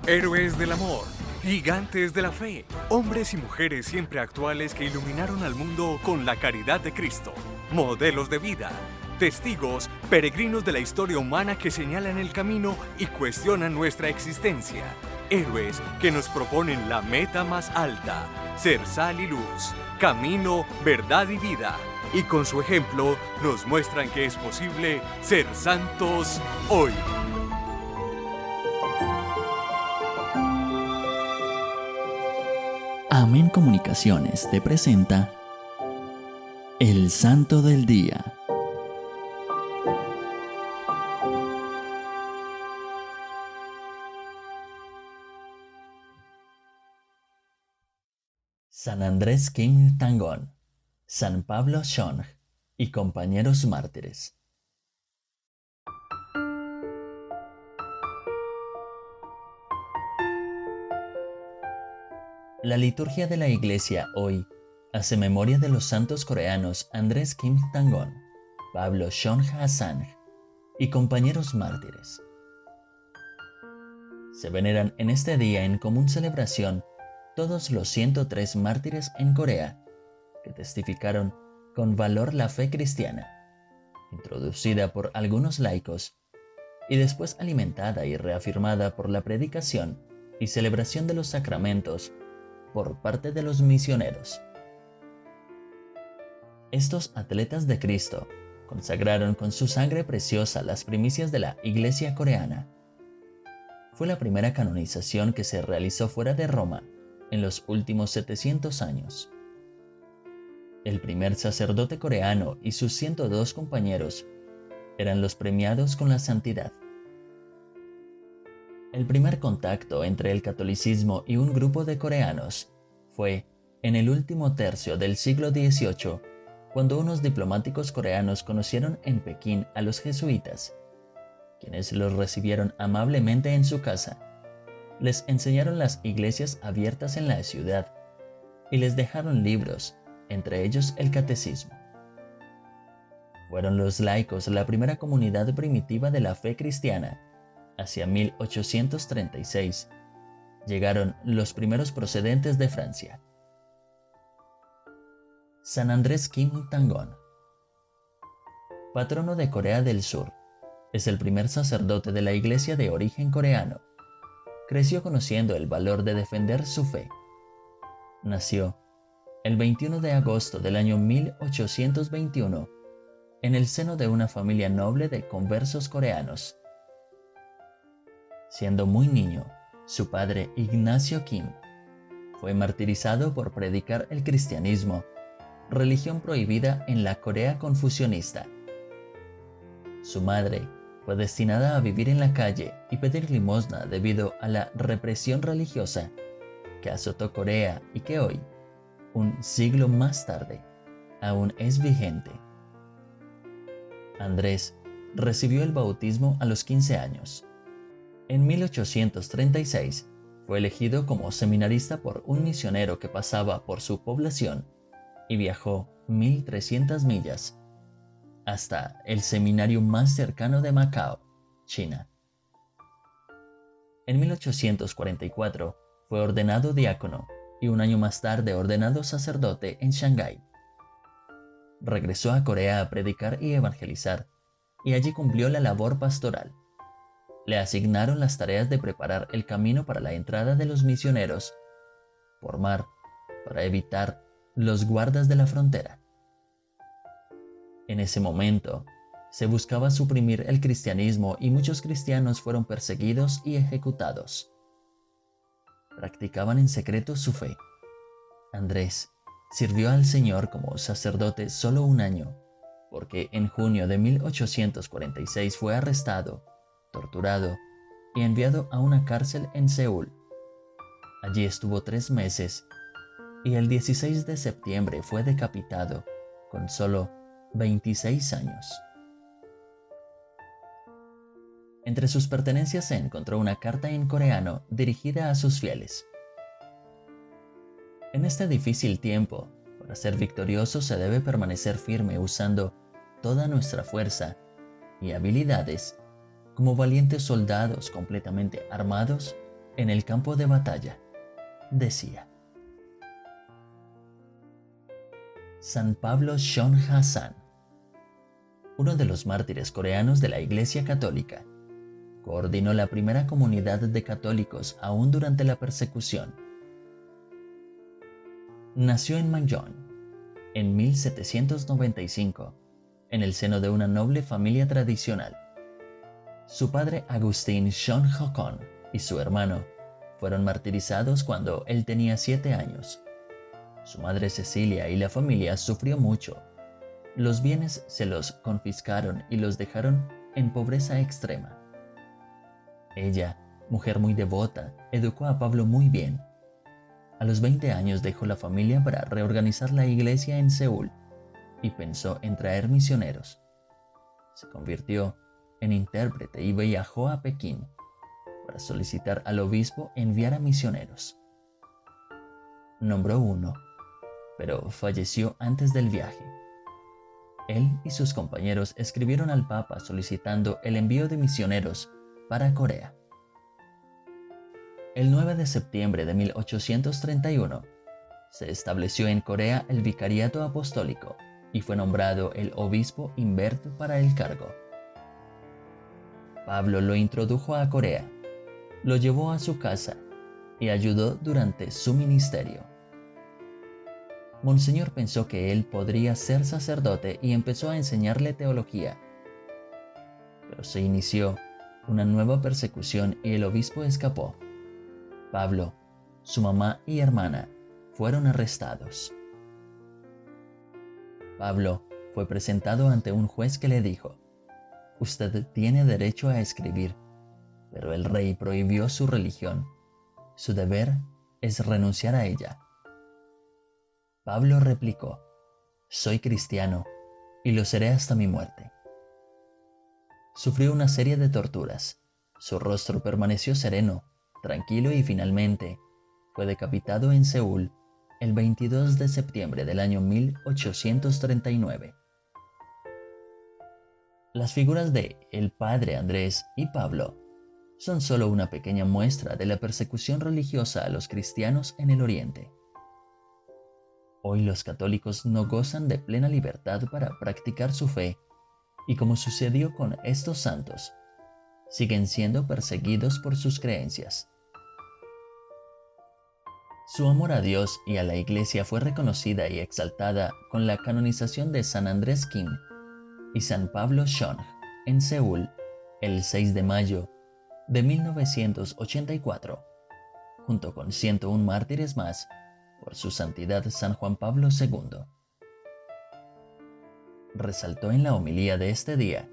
Héroes del amor, gigantes de la fe, hombres y mujeres siempre actuales que iluminaron al mundo con la caridad de Cristo, modelos de vida, testigos, peregrinos de la historia humana que señalan el camino y cuestionan nuestra existencia, héroes que nos proponen la meta más alta, ser sal y luz, camino, verdad y vida, y con su ejemplo nos muestran que es posible ser santos hoy. Amén Comunicaciones te presenta El Santo del Día. San Andrés Kim Tangón, San Pablo Shong y compañeros mártires. La liturgia de la Iglesia hoy hace memoria de los santos coreanos Andrés Kim Tangón, Pablo Shong Hassan y compañeros mártires. Se veneran en este día en común celebración todos los 103 mártires en Corea que testificaron con valor la fe cristiana, introducida por algunos laicos y después alimentada y reafirmada por la predicación y celebración de los sacramentos por parte de los misioneros. Estos atletas de Cristo consagraron con su sangre preciosa las primicias de la Iglesia coreana. Fue la primera canonización que se realizó fuera de Roma en los últimos 700 años. El primer sacerdote coreano y sus 102 compañeros eran los premiados con la santidad. El primer contacto entre el catolicismo y un grupo de coreanos fue en el último tercio del siglo XVIII, cuando unos diplomáticos coreanos conocieron en Pekín a los jesuitas, quienes los recibieron amablemente en su casa, les enseñaron las iglesias abiertas en la ciudad y les dejaron libros, entre ellos el catecismo. Fueron los laicos la primera comunidad primitiva de la fe cristiana. Hacia 1836 llegaron los primeros procedentes de Francia. San Andrés Kim Tangón, patrono de Corea del Sur, es el primer sacerdote de la iglesia de origen coreano. Creció conociendo el valor de defender su fe. Nació el 21 de agosto del año 1821 en el seno de una familia noble de conversos coreanos. Siendo muy niño, su padre Ignacio Kim fue martirizado por predicar el cristianismo, religión prohibida en la Corea confucionista. Su madre fue destinada a vivir en la calle y pedir limosna debido a la represión religiosa que azotó Corea y que hoy, un siglo más tarde, aún es vigente. Andrés recibió el bautismo a los 15 años. En 1836 fue elegido como seminarista por un misionero que pasaba por su población y viajó 1.300 millas hasta el seminario más cercano de Macao, China. En 1844 fue ordenado diácono y un año más tarde ordenado sacerdote en Shanghái. Regresó a Corea a predicar y evangelizar, y allí cumplió la labor pastoral. Le asignaron las tareas de preparar el camino para la entrada de los misioneros por mar para evitar los guardas de la frontera. En ese momento, se buscaba suprimir el cristianismo y muchos cristianos fueron perseguidos y ejecutados. Practicaban en secreto su fe. Andrés sirvió al Señor como sacerdote solo un año, porque en junio de 1846 fue arrestado, torturado y enviado a una cárcel en Seúl. Allí estuvo 3 meses y el 16 de septiembre fue decapitado con solo 26 años. Entre sus pertenencias se encontró una carta en coreano dirigida a sus fieles. En este difícil tiempo, para ser victorioso se debe permanecer firme usando toda nuestra fuerza y habilidades como valientes soldados completamente armados en el campo de batalla, decía: San Pablo Shon Ha-san, uno de los mártires coreanos de la Iglesia Católica, coordinó la primera comunidad de católicos aún durante la persecución. Nació en Manjón en 1795, en el seno de una noble familia tradicional. Su padre Agustín Shon Hokon y su hermano fueron martirizados cuando él tenía 7 años. Su madre Cecilia y la familia sufrió mucho. Los bienes se los confiscaron y los dejaron en pobreza extrema. Ella, mujer muy devota, educó a Pablo muy bien. A los 20 años dejó la familia para reorganizar la iglesia en Seúl y pensó en traer misioneros. Se convirtió en intérprete y viajó a Pekín para solicitar al obispo enviar a misioneros. Nombró uno, pero falleció antes del viaje. Él y sus compañeros escribieron al Papa solicitando el envío de misioneros para Corea. El 9 de septiembre de 1831 se estableció en Corea el Vicariato Apostólico y fue nombrado el obispo Humbert para el cargo. Pablo lo introdujo a Corea, lo llevó a su casa y ayudó durante su ministerio. Monseñor pensó que él podría ser sacerdote y empezó a enseñarle teología. Pero se inició una nueva persecución y el obispo escapó. Pablo, su mamá y hermana fueron arrestados. Pablo fue presentado ante un juez que le dijo: «Usted tiene derecho a escribir, pero el rey prohibió su religión. Su deber es renunciar a ella». Pablo replicó: «Soy cristiano y lo seré hasta mi muerte». Sufrió una serie de torturas. Su rostro permaneció sereno, tranquilo y finalmente fue decapitado en Seúl el 22 de septiembre del año 1839. Las figuras de el padre Andrés y Pablo son solo una pequeña muestra de la persecución religiosa a los cristianos en el Oriente. Hoy los católicos no gozan de plena libertad para practicar su fe y, como sucedió con estos santos, siguen siendo perseguidos por sus creencias. Su amor a Dios y a la Iglesia fue reconocida y exaltada con la canonización de San Andrés Kim y San Pablo Shon en Seúl el 6 de mayo de 1984, junto con 101 mártires más por su santidad San Juan Pablo II. Resaltó en la homilía de este día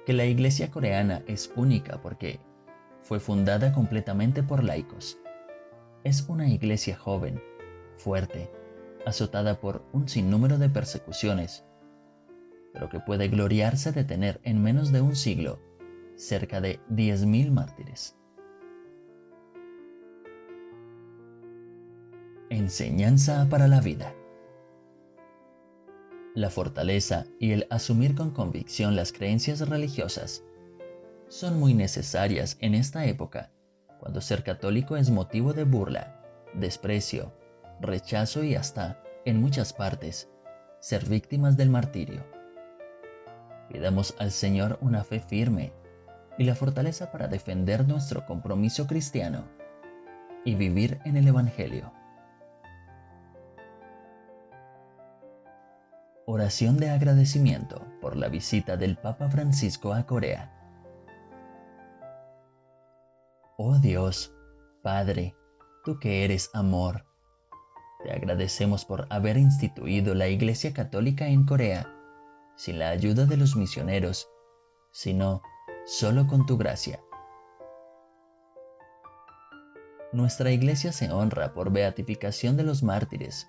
que la Iglesia coreana es única porque fue fundada completamente por laicos. Es una iglesia joven, fuerte, azotada por un sinnúmero de persecuciones, pero que puede gloriarse de tener en menos de un siglo cerca de 10.000 mártires. Enseñanza para la vida. La fortaleza y el asumir con convicción las creencias religiosas son muy necesarias en esta época, cuando ser católico es motivo de burla, desprecio, rechazo y hasta, en muchas partes, ser víctimas del martirio. Pidamos al Señor una fe firme y la fortaleza para defender nuestro compromiso cristiano y vivir en el Evangelio. Oración de agradecimiento por la visita del Papa Francisco a Corea. Oh Dios, Padre, tú que eres amor, te agradecemos por haber instituido la Iglesia Católica en Corea, sin la ayuda de los misioneros, sino solo con tu gracia. Nuestra Iglesia se honra por beatificación de los mártires,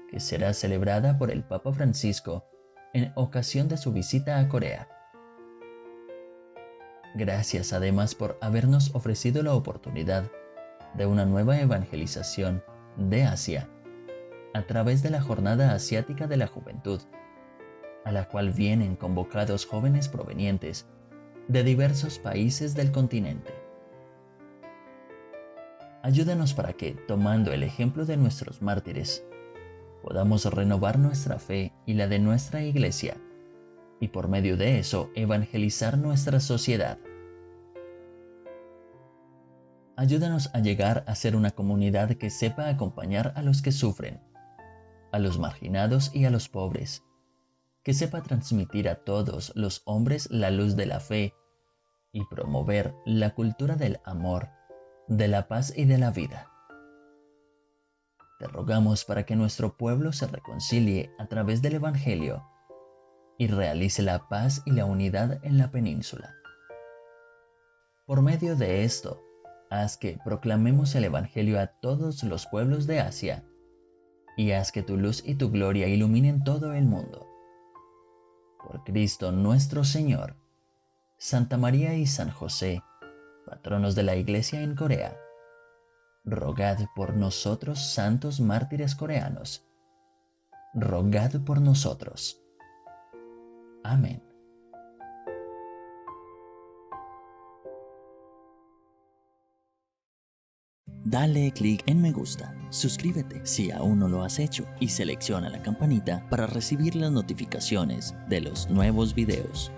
que será celebrada por el Papa Francisco en ocasión de su visita a Corea. Gracias además por habernos ofrecido la oportunidad de una nueva evangelización de Asia a través de la Jornada Asiática de la Juventud, a la cual vienen convocados jóvenes provenientes de diversos países del continente. Ayúdanos para que, tomando el ejemplo de nuestros mártires, podamos renovar nuestra fe y la de nuestra iglesia, y por medio de eso evangelizar nuestra sociedad. Ayúdanos a llegar a ser una comunidad que sepa acompañar a los que sufren, a los marginados y a los pobres, que sepa transmitir a todos los hombres la luz de la fe y promover la cultura del amor, de la paz y de la vida. Te rogamos para que nuestro pueblo se reconcilie a través del Evangelio y realice la paz y la unidad en la península. Por medio de esto, haz que proclamemos el Evangelio a todos los pueblos de Asia y haz que tu luz y tu gloria iluminen todo el mundo. Por Cristo nuestro Señor. Santa María y San José, patronos de la Iglesia en Corea, rogad por nosotros, santos mártires coreanos. Rogad por nosotros. Amén. Dale clic en me gusta, suscríbete si aún no lo has hecho y selecciona la campanita para recibir las notificaciones de los nuevos videos.